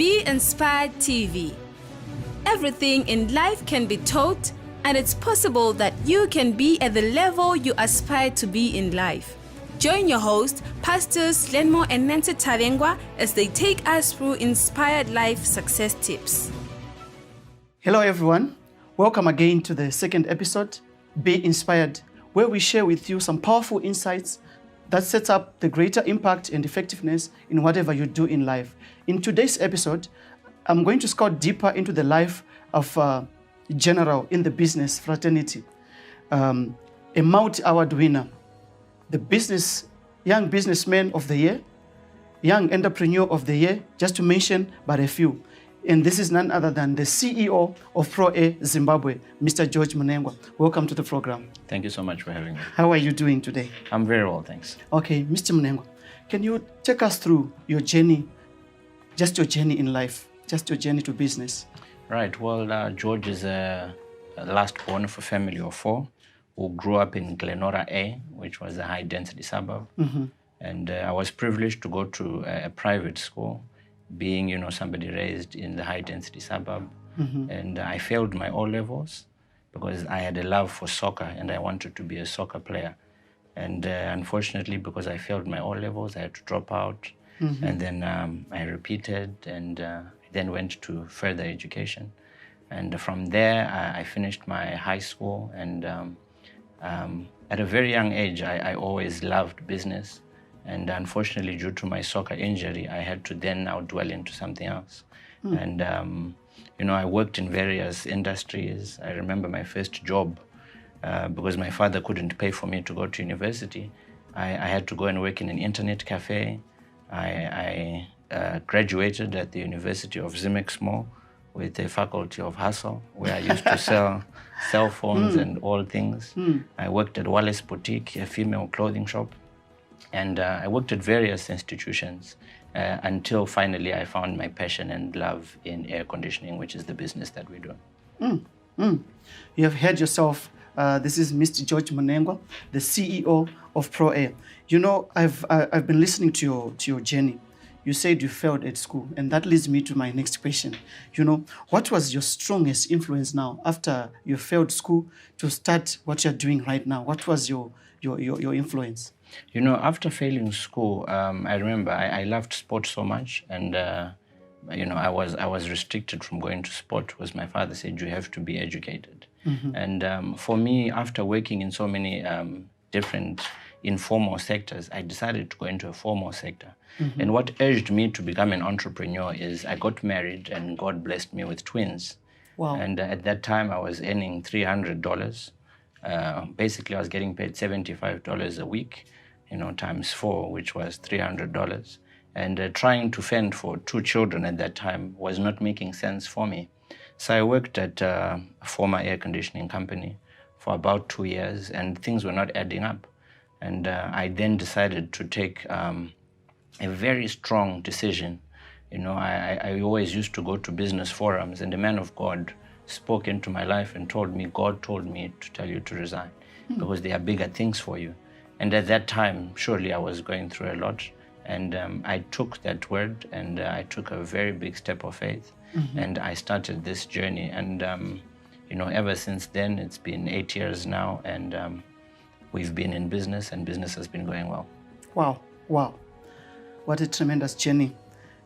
Be Inspired TV. Everything in life can be taught, and it's possible that you can be at the level you aspire to be in life. Join your host, Pastors Lenny and Nancy Tarengwa, as they take us through inspired life success tips. Hello everyone, welcome again to the second episode, Be Inspired, where we share with you some powerful insights that sets up the greater impact and effectiveness in whatever you do in life. In today's episode, I'm going to scout deeper into the life of a general in the business fraternity, a multi-award winner, the young businessman of the year, young entrepreneur of the year, just to mention but a few. And this is none other than the CEO of Pro-A Zimbabwe, Mr. George Billionaire. Welcome to the program. Thank you so much for having me. How are you doing today? I'm very well, thanks. Okay, Mr. Billionaire, can you take us through your journey, just your journey in life, just your journey to business? Right, well, George is a last born of a family of four who grew up in Glenora A, which was a high-density suburb. Mm-hmm. And I was privileged to go to a private school, being, somebody raised in the high-density suburb. Mm-hmm. And I failed my O-levels because I had a love for soccer and I wanted to be a soccer player. And unfortunately, because I failed my O-levels, I had to drop out. Mm-hmm. And then I repeated and then went to further education. And from there, I finished my high school. And at a very young age, I always loved business. And unfortunately, due to my soccer injury, I had to then now dwell into something else. And, I worked in various industries. I remember my first job, because my father couldn't pay for me to go to university. I had to go and work in an internet cafe. I graduated at the University of Zimexmo with a faculty of hustle, where I used to sell cell phones and all things. I worked at Wallace Boutique, a female clothing shop. And I worked at various institutions until finally I found my passion and love in air conditioning, which is the business that we do. You have heard yourself. This is Mr. George Billionaire, the CEO of Pro-A. I've been listening to your journey. You said you failed at school, and that leads me to my next question. What was your strongest influence now after you failed school to start what you're doing right now? What was your influence? After failing school, I remember I loved sport so much, and I was restricted from going to sport because my father said you have to be educated. Mm-hmm. And for me, after working in so many different informal sectors, I decided to go into a formal sector. Mm-hmm. And what urged me to become an entrepreneur is I got married and God blessed me with twins. Wow. And at that time, I was earning $300. Basically, I was getting paid $75 a week, times 4, which was $300. And trying to fend for 2 children at that time was not making sense for me. So I worked at a former air conditioning company for about 2 years, and things were not adding up. And I then decided to take a very strong decision. I always used to go to business forums, and the man of God spoke into my life and told me, God told me to tell you to resign because there are bigger things for you. And at that time, surely I was going through a lot. And I took that word and I took a very big step of faith. Mm-hmm. And I started this journey. And, ever since then, it's been 8 years now. And we've been in business and business has been going well. Wow. What a tremendous journey.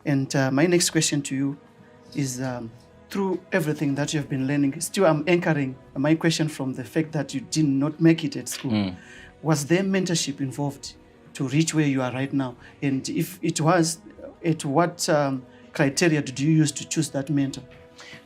And my next question to you is, through everything that you have been learning, still I'm anchoring my question from the fact that you did not make it at school. Was there mentorship involved to reach where you are right now? And if it was, at what criteria did you use to choose that mentor?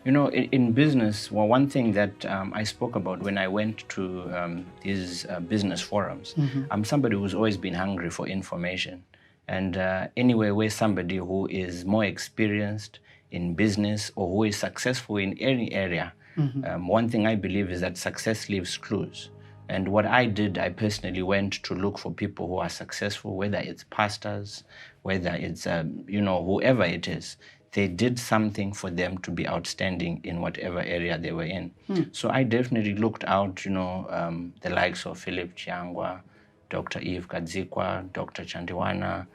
In business, one thing that I spoke about when I went to these business forums, I'm somebody who's always been hungry for information. And anywhere where somebody who is more experienced in business or who is successful in any area, one thing I believe is that success leaves clues. And what I did, I personally went to look for people who are successful, whether it's pastors, whether it's, whoever it is. They did something for them to be outstanding in whatever area they were in. So I definitely looked out, the likes of Philip Chiangwa, Dr. Eve Kadzikwa, Dr. Chandiwana,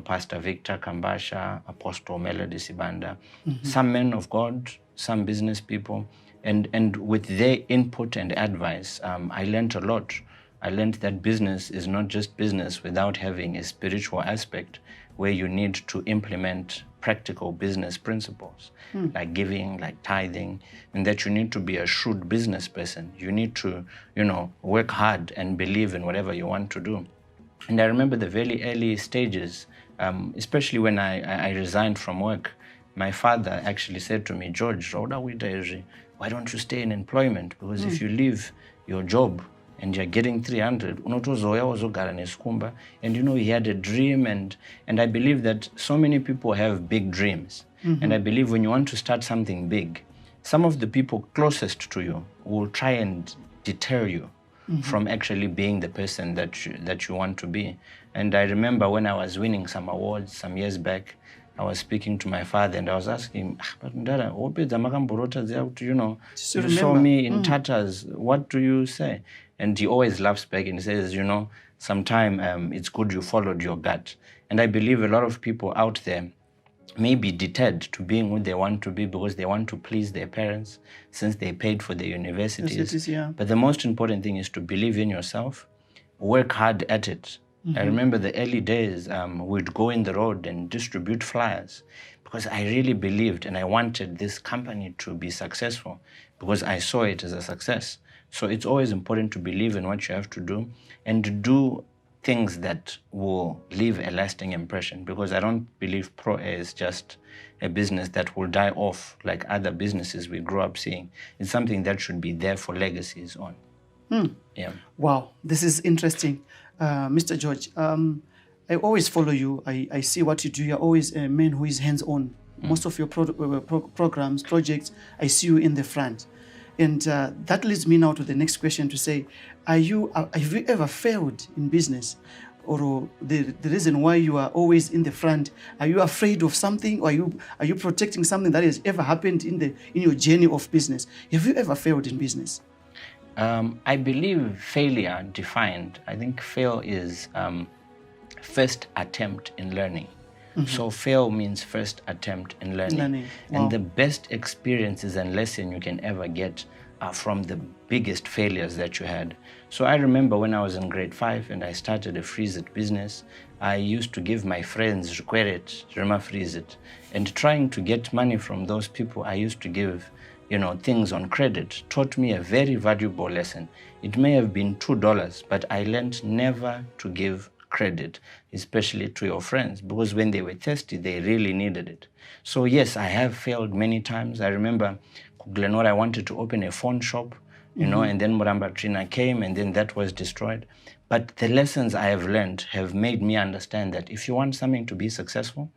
Pastor Victor Kambasha, Apostle Melody Sibanda, some men of God, some business people. And with their input and advice, I learned a lot. I learned that business is not just business without having a spiritual aspect where you need to implement practical business principles, like giving, like tithing, and that you need to be a shrewd business person. You need to, work hard and believe in whatever you want to do. And I remember the very early stages, especially when I resigned from work, my father actually said to me, George, why don't you stay in employment? Because if you leave your job and you're getting 300, and he had a dream, and I believe that so many people have big dreams. And I believe when you want to start something big, some of the people closest to you will try and deter you from actually being the person that you want to be. And I remember when I was winning some awards some years back, I was speaking to my father and I was asking him, but Ndara, you saw me in tatters, what do you say? And he always laughs back and says, sometime it's good you followed your gut. And I believe a lot of people out there may be deterred to being who they want to be because they want to please their parents since they paid for their universities. But the most important thing is to believe in yourself, work hard at it. I remember the early days, we'd go in the road and distribute flyers because I really believed and I wanted this company to be successful because I saw it as a success. So it's always important to believe in what you have to do and to do things that will leave a lasting impression, because I don't believe Pro Air is just a business that will die off like other businesses we grew up seeing. It's something that should be there for legacies on. Yeah. Wow, this is interesting. Mr. George, I always follow you. I see what you do. You're always a man who is hands-on. Most of your programs, projects, I see you in the front. And that leads me now to the next question to say, have you ever failed in business? Or the reason why you are always in the front, are you afraid of something? Or are you protecting something that has ever happened in your journey of business? Have you ever failed in business? I believe failure defined, I think fail is first attempt in learning. So fail means first attempt in learning. Wow. And the best experiences and lesson you can ever get are from the biggest failures that you had. So I remember when I was in grade 5 and I started a freeze-it business, I used to give my friends freeze-it. And trying to get money from those people I used to give, things on credit, taught me a very valuable lesson. It may have been $2, but I learned never to give credit, especially to your friends, because when they were thirsty, they really needed it. So yes, I have failed many times. I remember Glenora, I wanted to open a phone shop, and then Muramba Trina came and then that was destroyed. But the lessons I have learned have made me understand that if you want something to be successful,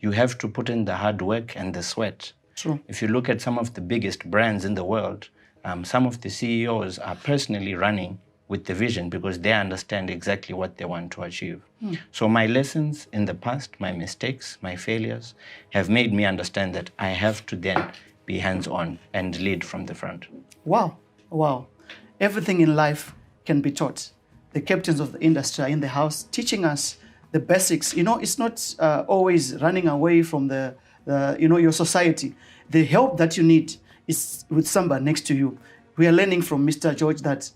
you have to put in the hard work and the sweat. True. If you look at some of the biggest brands in the world, some of the CEOs are personally running with the vision because they understand exactly what they want to achieve. So my lessons in the past, my mistakes, my failures, have made me understand that I have to then be hands-on and lead from the front. Wow. Everything in life can be taught. The captains of the industry are in the house teaching us the basics. It's not always running away from your society. The help that you need is with somebody next to you. We are learning from Mr. George that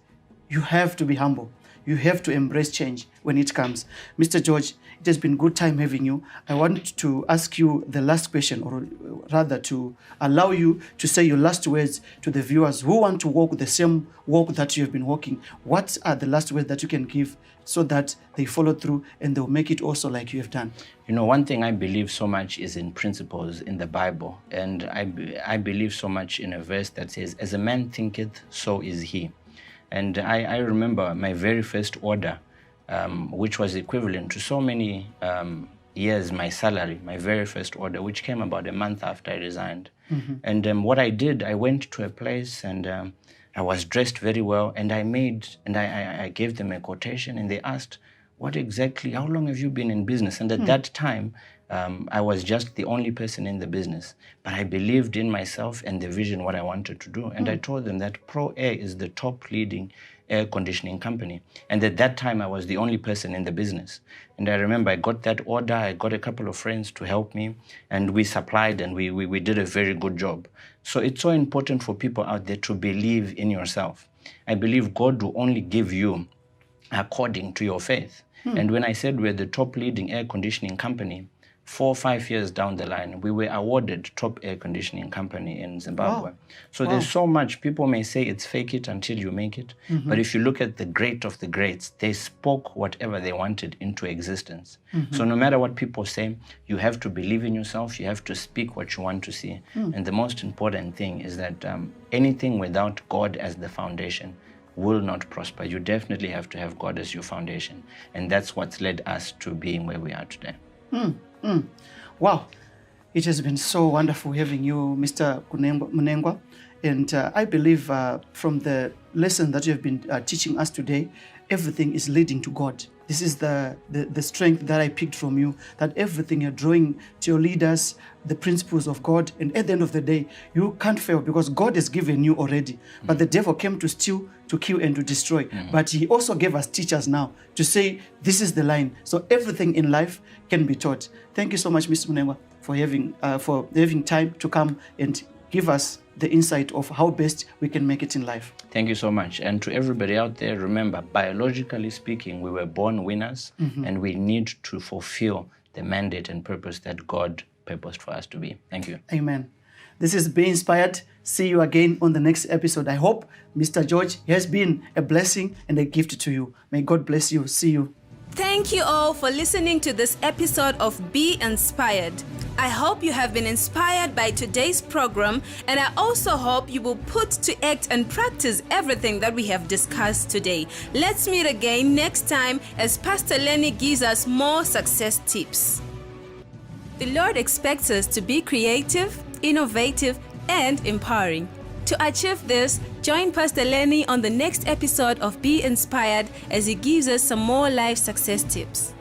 you have to be humble. You have to embrace change when it comes. Mr. George, it has been a good time having you. I want to ask you the last question, or rather to allow you to say your last words to the viewers who want to walk the same walk that you have been walking. What are the last words that you can give so that they follow through and they'll make it also like you have done? One thing I believe so much is in principles in the Bible. And I believe so much in a verse that says, as a man thinketh, so is he. And I remember my very first order, which was equivalent to so many years my salary, my very first order, which came about a month after I resigned. And what I did, I went to a place and I was dressed very well, and I gave them a quotation, and they asked, how long have you been in business? And at that time, I was just the only person in the business, but I believed in myself and the vision, what I wanted to do. And I told them that Pro Air is the top leading air conditioning company. And at that time, I was the only person in the business. And I remember I got that order, I got a couple of friends to help me, and we supplied, and we did a very good job. So it's so important for people out there to believe in yourself. I believe God will only give you according to your faith. And when I said we're the top leading air conditioning company, 4 or 5 years down the line, we were awarded top air conditioning company in Zimbabwe. Wow. So there's so much. People may say it's fake it until you make it. But if you look at the great of the greats, they spoke whatever they wanted into existence. So no matter what people say, you have to believe in yourself. You have to speak what you want to see. And the most important thing is that anything without God as the foundation will not prosper. You definitely have to have God as your foundation. And that's what's led us to being where we are today. Wow, it has been so wonderful having you, Mr. Munengwa. And I believe from the lesson that you have been teaching us today, everything is leading to God. This is the strength that I picked from you, that everything you're drawing to your leaders, the principles of God. And at the end of the day, you can't fail because God has given you already. But the devil came to steal, to kill, and to destroy. But he also gave us teachers now to say, this is the line. So everything in life can be taught. Thank you so much, Mr. Munengwa, for having time to come and give us the insight of how best we can make it in life. Thank you so much. And to everybody out there, remember, biologically speaking, we were born winners, and we need to fulfill the mandate and purpose that God purposed for us to be. Thank you. Amen. This is Be Inspired. See you again on the next episode. I hope Mr. George has been a blessing and a gift to you. May God bless you. See you. Thank you all for listening to this episode of Be Inspired. I hope you have been inspired by today's program, and I also hope you will put to act and practice everything that we have discussed today. Let's meet again next time as Pastor Lenny gives us more success tips. The Lord expects us to be creative, innovative, and empowering. To achieve this, join Pastor Lenny on the next episode of Be Inspired as he gives us some more life success tips.